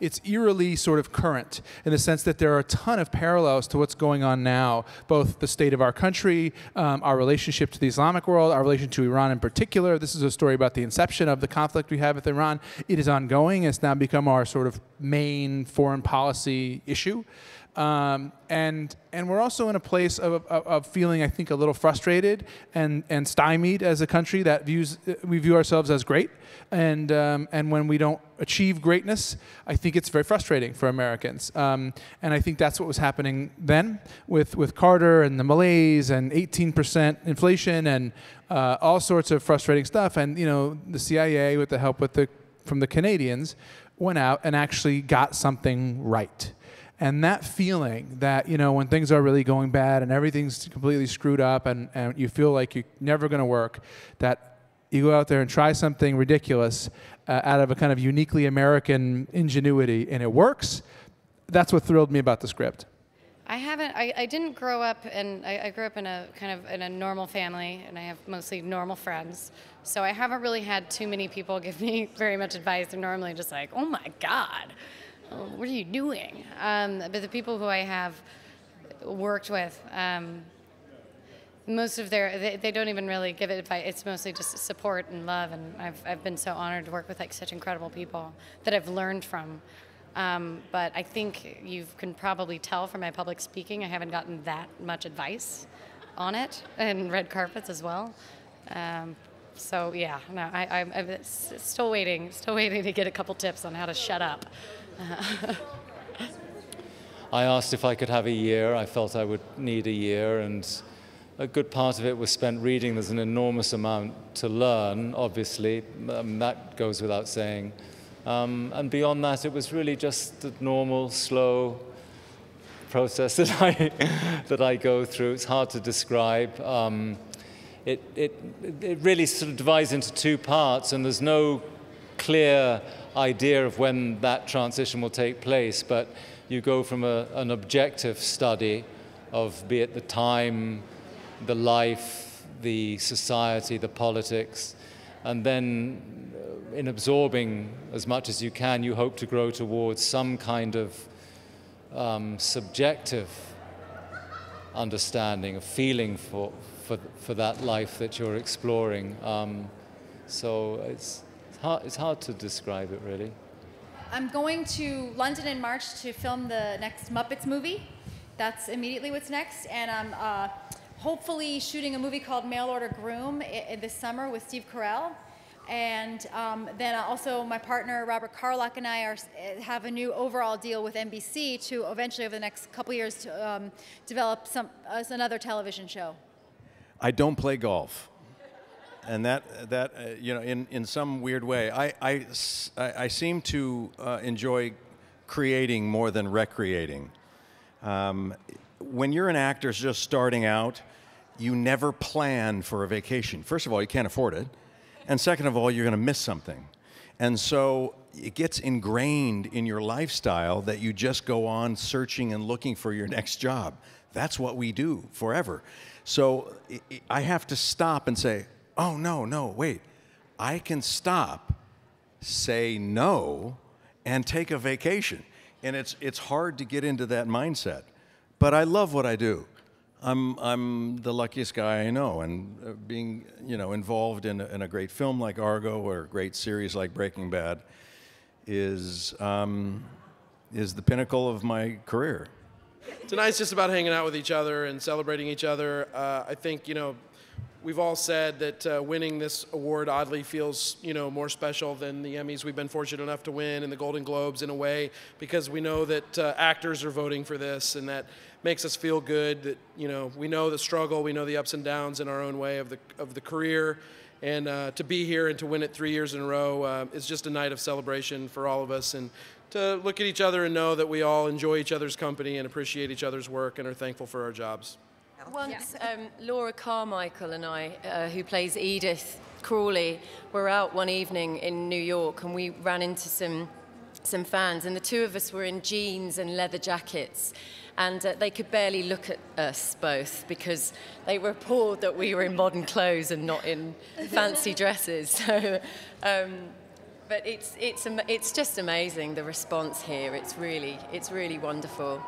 It's eerily sort of current in the sense that there are a ton of parallels to what's going on now, both the state of our country, our relationship to the Islamic world, our relation to Iran in particular. This is a story about the inception of the conflict we have with Iran. It is ongoing. It's now become our sort of main foreign policy issue. And we're also in a place of feeling, I think, a little frustrated and stymied as a country that we view ourselves as great. And when we don't achieve greatness, I think it's very frustrating for Americans. And I think that's what was happening then with Carter and the malaise and 18% inflation and all sorts of frustrating stuff. And the CIA, with the help from the Canadians, went out and actually got something right. And that feeling that, when things are really going bad and everything's completely screwed up and you feel like you're never going to work, that you go out there and try something ridiculous out of a kind of uniquely American ingenuity, and it works, that's what thrilled me about the script. I didn't grow up, and I grew up in a kind of in a normal family, and I have mostly normal friends. So I haven't really had too many people give me very much advice. They're normally just like, oh my God, what are you doing? But the people who I have worked with, most of they don't even really give it advice. It's mostly just support and love, and I've been so honored to work with such incredible people that I've learned from. But I think you can probably tell from my public speaking, I haven't gotten that much advice on it, and red carpets as well. So yeah, no, I'm still waiting to get a couple tips on how to shut up. I asked if I could have a year. I felt I would need a year, and a good part of it was spent reading. There's an enormous amount to learn, obviously. That goes without saying. And beyond that, it was really just the normal, slow process that I go through. It's hard to describe. It really sort of divides into two parts, and there's no clear idea of when that transition will take place, but you go from an objective study of, be it the time, the life, the society, the politics, and then in absorbing as much as you can, you hope to grow towards some kind of subjective understanding, a feeling for that life that you're exploring. So it's hard to describe it, really. I'm going to London in March to film the next Muppets movie. That's immediately what's next. And I'm hopefully shooting a movie called Mail Order Groom this summer with Steve Carell. And then also my partner, Robert Carlock, and I have a new overall deal with NBC to eventually, over the next couple years, to develop another television show. I don't play golf. And that in some weird way, I seem to enjoy creating more than recreating. When you're an actor just starting out, you never plan for a vacation. First of all, you can't afford it. And second of all, you're going to miss something. And so it gets ingrained in your lifestyle that you just go on searching and looking for your next job. That's what we do forever. So I have to stop and say, oh, no, wait. I can stop, say no, and take a vacation. And it's hard to get into that mindset. But I love what I do. I'm the luckiest guy I know, and being involved in a great film like Argo or a great series like Breaking Bad is the pinnacle of my career. Tonight's just about hanging out with each other and celebrating each other. I think we've all said that winning this award oddly feels more special than the Emmys we've been fortunate enough to win, and the Golden Globes in a way, because we know that actors are voting for this, and that makes us feel good that we know the struggle, we know the ups and downs in our own way of the career, and to be here and to win it 3 years in a row is just a night of celebration for all of us, and to look at each other and know that we all enjoy each other's company and appreciate each other's work and are thankful for our jobs. Once Laura Carmichael and I, who plays Edith Crawley, were out one evening in New York, and we ran into some fans, and the two of us were in jeans and leather jackets, and they could barely look at us both because they were appalled that we were in modern clothes and not in fancy dresses. So But it's just amazing, the response here. It's really wonderful.